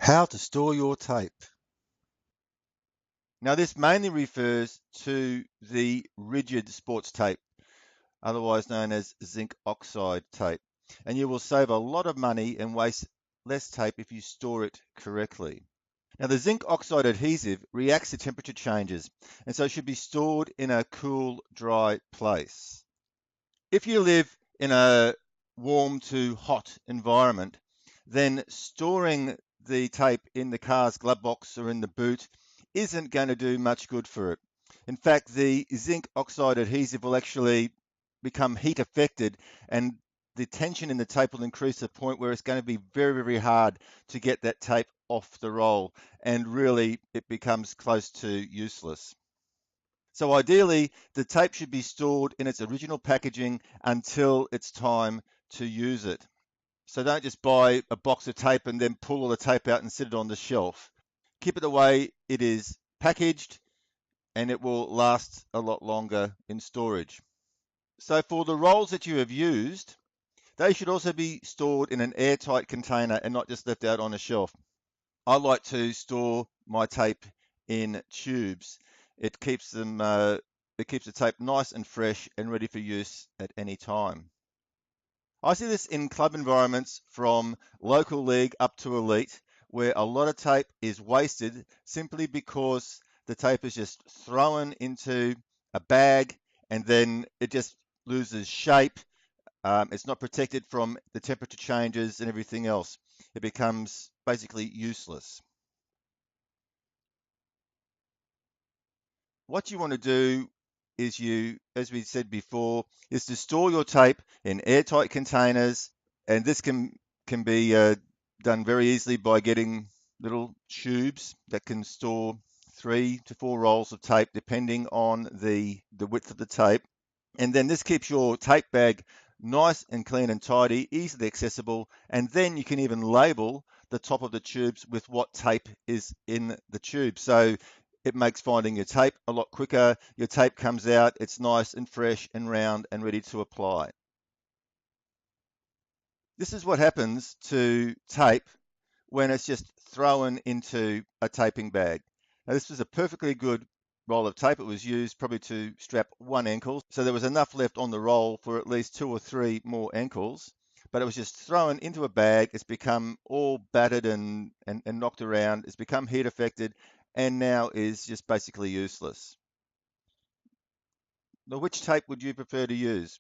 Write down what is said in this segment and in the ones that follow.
How to store your tape. Now, this mainly refers to the rigid sports tape, otherwise known as zinc oxide tape. And you will save a lot of money and waste less tape if you store it correctly. Now, the zinc oxide adhesive reacts to temperature changes, and so should be stored in a cool, dry place. If you live in a warm to hot environment, then storing the tape in the car's glove box or in the boot isn't going to do much good for it. In fact, the zinc oxide adhesive will actually become heat affected, and the tension in the tape will increase to the point where it's going to be very, very hard to get that tape off the roll, and really it becomes close to useless. So ideally, the tape should be stored in its original packaging until it's time to use it. So don't just buy a box of tape and then pull all the tape out and sit it on the shelf. Keep it the way it is packaged, and it will last a lot longer in storage. So for the rolls that you have used, they should also be stored in an airtight container and not just left out on a shelf. I like to store my tape in tubes. It keeps the tape nice and fresh and ready for use at any time. I see this in club environments from local league up to elite, where a lot of tape is wasted simply because the tape is just thrown into a bag and then it just loses shape. It's not protected from the temperature changes and everything else. It becomes basically useless. What you want to do is as we said before, is to store your tape in airtight containers, and this can be done very easily by getting little tubes that can store 3 to 4 rolls of tape, depending on the width of the tape. And then this keeps your tape bag nice and clean and tidy, easily accessible, and then you can even label the top of the tubes with what tape is in the tube. So it makes finding your tape a lot quicker. Your tape comes out, it's nice and fresh and round and ready to apply. This is what happens to tape when it's just thrown into a taping bag. Now, this was a perfectly good roll of tape. It was used probably to strap one ankle, so there was enough left on the roll for at least 2 or 3 more ankles. But it was just thrown into a bag. It's become all battered and knocked around. It's become heat affected and now is just basically useless. Now, which tape would you prefer to use?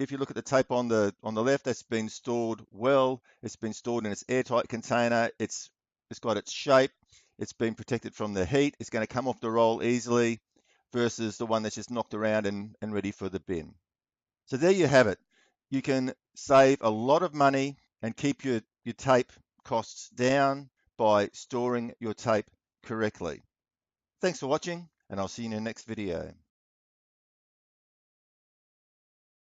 If you look at the tape on the left, that's been stored well. It's been stored in its airtight container. It's got its shape. It's been protected from the heat. It's going to come off the roll easily versus the one that's just knocked around and ready for the bin. So there you have it. You can save a lot of money and keep your tape costs down by storing your tape correctly. Thanks for watching, and I'll see you in the next video.